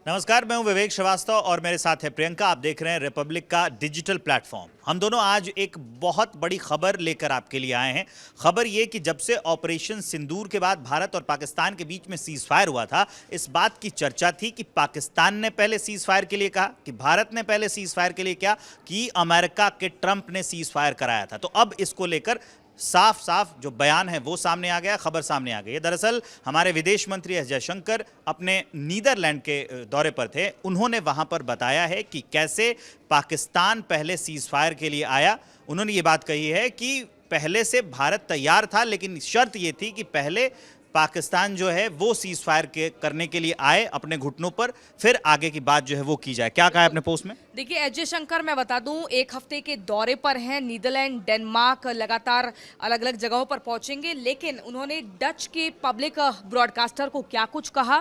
नमस्कार, मैं हूं विवेक श्रीवास्तव और मेरे साथ है प्रियंका। आप देख रहे हैं रिपब्लिक का डिजिटल प्लेटफॉर्म। हम दोनों आज एक बहुत बड़ी खबर लेकर आपके लिए आए हैं। खबर ये कि जब से ऑपरेशन सिंदूर के बाद भारत और पाकिस्तान के बीच में सीज फायर हुआ था, इस बात की चर्चा थी कि पाकिस्तान ने पहले सीज फायर के लिए कहा, कि भारत ने पहले सीज फायर के लिए क्या, कि अमेरिका के ट्रंप ने सीज फायर कराया था। तो अब इसको लेकर साफ साफ जो बयान है वो सामने आ गया, खबर सामने आ गई है। दरअसल हमारे विदेश मंत्री एस जयशंकर अपने नीदरलैंड के दौरे पर थे। उन्होंने वहां पर बताया है कि कैसे पाकिस्तान पहले सीज फायर के लिए आया। उन्होंने ये बात कही है कि पहले से भारत तैयार था, लेकिन शर्त ये थी कि पहले पाकिस्तान जो है वो सीज फायर करने के लिए आए अपने घुटनों पर, फिर आगे की बात जो है वो की जाए। क्या कहा है अपने पोस्ट में? देखिए एस जयशंकर, मैं बता दूं, एक हफ्ते के दौरे पर हैं। नीदरलैंड, डेनमार्क, लगातार अलग अलग जगहों पर पहुंचेंगे। लेकिन उन्होंने डच के पब्लिक ब्रॉडकास्टर को क्या कुछ कहा।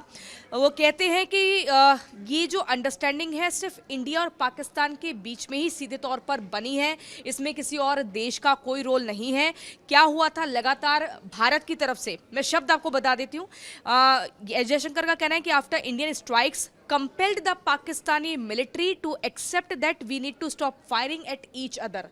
वो कहते हैं कि ये जो अंडरस्टैंडिंग है सिर्फ इंडिया और पाकिस्तान के बीच में ही सीधे तौर पर बनी है, इसमें किसी और देश का कोई रोल नहीं है। क्या हुआ था, लगातार भारत की तरफ से, मैं शब्द आपको बता देती हूँ, एस जयशंकर का कहना है कि after Indian strikes compelled the Pakistani military to accept that we need to stop firing at each other।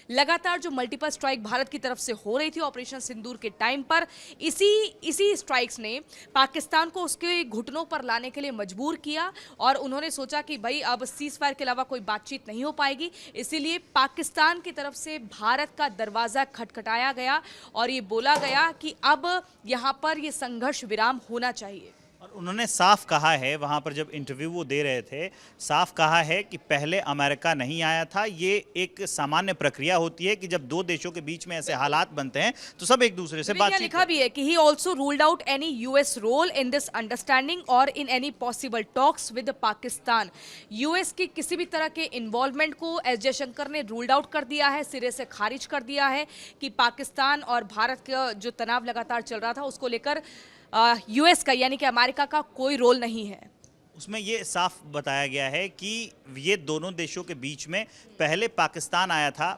लगातार जो मल्टीपल स्ट्राइक भारत की तरफ से हो रही थी ऑपरेशन सिंदूर के टाइम पर, इसी स्ट्राइक्स ने पाकिस्तान को उसके घुटनों पर लाने के लिए मजबूर किया और उन्होंने सोचा कि भाई अब सीज फायर के अलावा कोई बातचीत नहीं हो पाएगी। इसीलिए पाकिस्तान की तरफ से भारत का दरवाजा खटखटाया गया और ये बोला गया कि अब यहाँ पर ये संघर्ष विराम होना चाहिए। और उन्होंने साफ कहा है, वहाँ पर जब इंटरव्यू वो दे रहे थे, साफ कहा है कि पहले अमेरिका नहीं आया था। ये एक सामान्य प्रक्रिया होती है कि जब दो देशों के बीच में ऐसे हालात बनते हैं तो सब एक दूसरे से बातचीत। लिखा भी है कि he also ruled out any US role in this understanding और in any possible talks with Pakistan. US की किसी भी तरह के इन्वॉल्वमेंट को एस जयशंकर ने रूल्ड आउट कर दिया है, सिरे से खारिज कर दिया है कि पाकिस्तान और भारत का जो तनाव लगातार चल रहा था उसको लेकर यूएस का यानी कि अमेरिका का कोई रोल नहीं है। उसमें ये साफ बताया गया है कि ये दोनों देशों के बीच में पहले पाकिस्तान आया था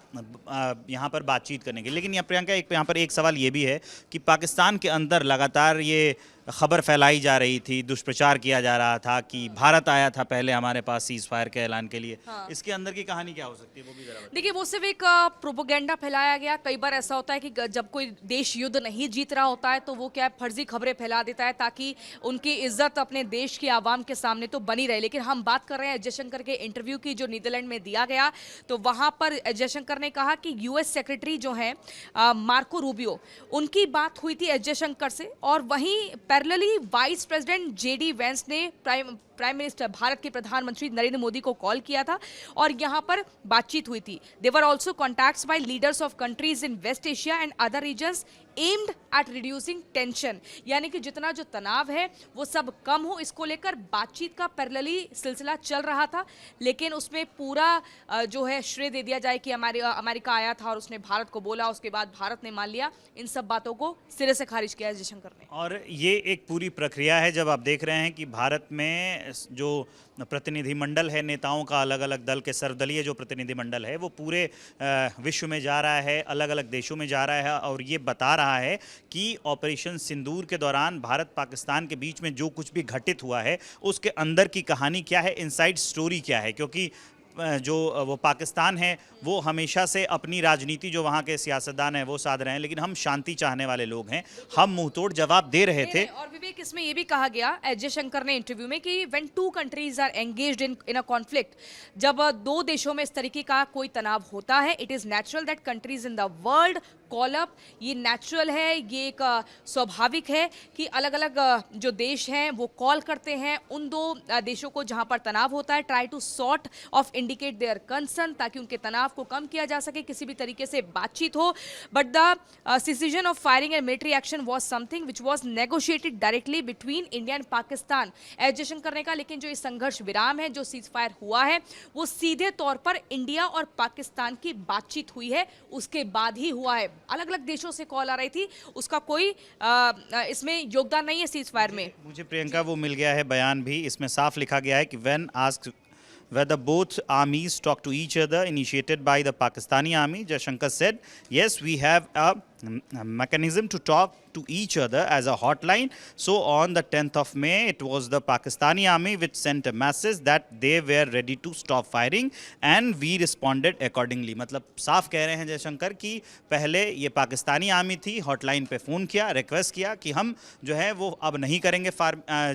यहाँ पर बातचीत करने के। लेकिन यहाँ प्रियंका, यहाँ पर एक सवाल ये भी है कि पाकिस्तान के अंदर लगातार ये खबर फैलाई जा रही थी, दुष्प्रचार किया जा रहा था कि भारत आया था पहले हमारे पास सीज फायर के ऐलान के लिए। हाँ। इसके अंदर की कहानी क्या हो सकती है, वो भी जरा बताइए। देखिए, वो सिर्फ एक प्रोपेगेंडा फैलाया गया। कई बार ऐसा होता है कि जब कोई देश युद्ध नहीं जीत रहा होता है तो वो क्या फर्जी खबरें फैला देता है ताकि उनकी इज्जत अपने देश की आवाम के सामने तो बनी रहे। लेकिन हम बात कर रहे हैं जयशंकर के इंटरव्यू की जो नीदरलैंड में दिया गया, तो वहां पर जयशंकर ने कहा कि यूएस सेक्रेटरी जो है मार्को रूबियो, उनकी बात हुई थी एस जयशंकर से। और वहीं parallelly vice president JD Vance ने प्राइम मिनिस्टर, भारत के प्रधानमंत्री नरेंद्र मोदी को कॉल किया था और यहां पर बातचीत हुई थी। They were also contacts by leaders of countries in West Asia and other regions aimed at reducing tension, यानी कि जितना जो तनाव है वो सब कम हो, इसको लेकर बातचीत का पैरेलली सिलसिला चल रहा था। लेकिन उसमें पूरा जो है श्रेय दे दिया जाए कि अमेरिका आया था और उसने भारत को बोला, उसके बाद भारत ने मान लिया, इन सब बातों को सिरे से खारिज किया जयशंकर ने। और ये एक पूरी प्रक्रिया है। जब आप देख रहे हैं कि भारत में जो प्रतिनिधिमंडल है नेताओं का, अलग अलग दल के सर्वदलीय जो प्रतिनिधिमंडल है वो पूरे विश्व में जा रहा है, अलग अलग देशों में जा रहा है और ये बता रहा है कि ऑपरेशन सिंदूर के दौरान भारत पाकिस्तान के बीच में जो कुछ भी घटित हुआ है उसके अंदर की कहानी क्या है, इनसाइड स्टोरी क्या है। क्योंकि जो वो पाकिस्तान है वो हमेशा से अपनी राजनीति, जो वहाँ के सियासतदान हैं वो साध रहे हैं, लेकिन हम शांति चाहने वाले लोग हैं, हम मुंहतोड़ जवाब दे रहे थे। और विवेक, इसमें ये भी कहा गया एस जयशंकर ने इंटरव्यू में कि when two countries are engaged in a conflict, जब दो देशों में इस तरीके का कोई तनाव होता है, it is natural that countries in the world call up. ये नेचुरल है, ये एक स्वाभाविक है कि अलग अलग जो देश हैं वो कॉल करते हैं उन दो देशों को जहां पर तनाव होता है, try to sort of indicate their concern, ताकि उनके तनाव को कम किया जा सके, किसी भी तरीके से बातचीत हो। But the decision of firing and military action was something which was negotiated directly between India and Pakistan, S Jaishankar ने कहा। लेकिन जो ये संघर्ष विराम है, जो सीज फायर हुआ है, वो सीधे तौर पर इंडिया और पाकिस्तान की बातचीत हुई है, उसके बाद ही हुआ है। अलग अलग देशों से कॉल आ रही थी, उसका कोई इसमें योगदान नहीं है सीज फायर में। मुझे प्रियंका वो मिल गया है बयान भी, इसमें साफ लिखा गया है कि when asked whether both armies talk to each other initiated by the Pakistani army, Jaishankar said, yes, we have a mechanism to talk to each other as a hotline. So on the 10th of May, it was the Pakistani army which sent a message that they were ready to stop firing and we responded accordingly. मतलब साफ कह रहे हैं जयशंकर कि पहले ये Pakistani army थी, hotline पे फ़ोन किया, रिक्वेस्ट किया कि हम जो है वो अब नहीं करेंगे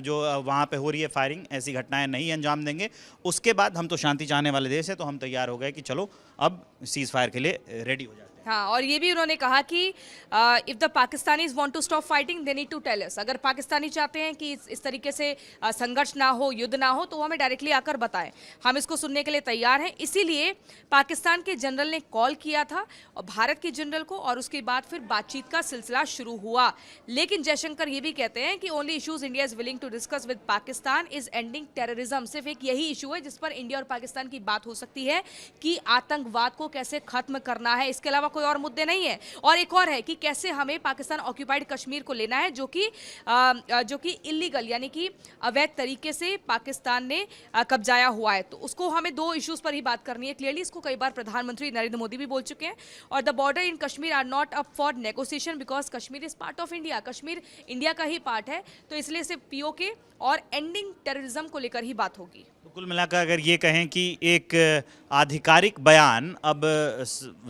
जो वहाँ पे हो रही है फायरिंग, ऐसी घटनाएं नहीं अंजाम देंगे। उसके बाद हम तो शांति चाहने वाले देश है, तो हम तैयार हो गए कि चलो अब सीज़ फायर के लिए रेडी हो जाते हैं। हाँ, और ये भी उन्होंने कहा कि if the Pakistanis want to stop fighting they need to tell us. अगर पाकिस्तानी चाहते हैं कि इस तरीके से संघर्ष ना हो, युद्ध ना हो, तो वो हमें डायरेक्टली आकर बताएं, हम इसको सुनने के लिए तैयार हैं। इसीलिए पाकिस्तान के जनरल ने कॉल किया था और भारत के जनरल को, और उसके बाद फिर बातचीत का सिलसिला शुरू हुआ। लेकिन जयशंकर ये भी कहते हैं कि only issues India is willing to discuss with Pakistan is ending terrorism. सिर्फ एक यही इशू है जिस पर इंडिया और पाकिस्तान की बात हो सकती है कि आतंकवाद को कैसे खत्म करना है, इसके अलावा कोई और मुद्दे नहीं है। और एक और है कि कैसे हमें पाकिस्तान ऑक्यूपाइड कश्मीर को लेना है, जो कि इलीगल यानी कि अवैध तरीके से पाकिस्तान ने कब्जाया हुआ है। तो उसको हमें दो इश्यूज पर ही बात करनी है क्लियरली। इसको कई बार प्रधानमंत्री नरेंद्र मोदी भी बोल चुके हैं। और the border in Kashmir are not up for negotiation because Kashmir is part of India. Kashmir India का ही पार्ट है, तो इसलिए सिर्फ पीओके और एंडिंग टेररिज्म को लेकर ही बात होगी। तो कुल मिलाकर अगर ये कहें कि एक आधिकारिक बयान अब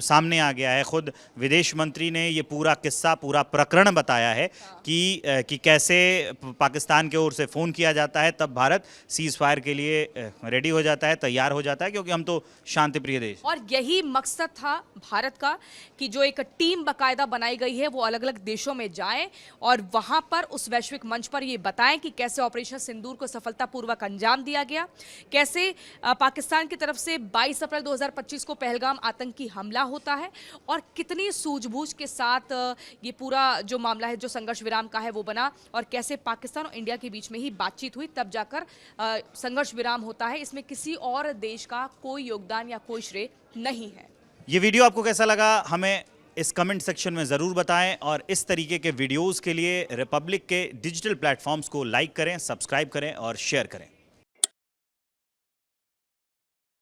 सामने आ गया है, खुद विदेश मंत्री ने ये पूरा किस्सा, पूरा प्रकरण बताया है कि कैसे पाकिस्तान की ओर से फ़ोन किया जाता है, तब भारत सीज़ फायर के लिए रेडी हो जाता है, तैयार हो जाता है, क्योंकि हम तो शांतिप्रिय देश। और यही मकसद था भारत का कि जो एक टीम बाकायदा बनाई गई है वो अलग अलग देशों में जाएं और वहां पर उस वैश्विक मंच पर ये बताएं कि कैसे ऑपरेशन सिंदूर को सफलतापूर्वक अंजाम दिया गया, कैसे पाकिस्तान की तरफ से 22 अप्रैल 2025 को पहलगाम आतंकी हमला होता है और कितनी सूझबूझ के साथ ये पूरा जो मामला है, जो संघर्ष विराम का है, वो बना, और कैसे पाकिस्तान और इंडिया के बीच में ही बातचीत हुई, तब जाकर संघर्ष विराम होता है। इसमें किसी और देश का कोई योगदान या कोई श्रेय नहीं है। ये वीडियो आपको कैसा लगा हमें इस कमेंट सेक्शन में ज़रूर बताएं, और इस तरीके के वीडियोस के लिए रिपब्लिक के डिजिटल प्लेटफॉर्म्स को लाइक करें, सब्सक्राइब करें और शेयर करें।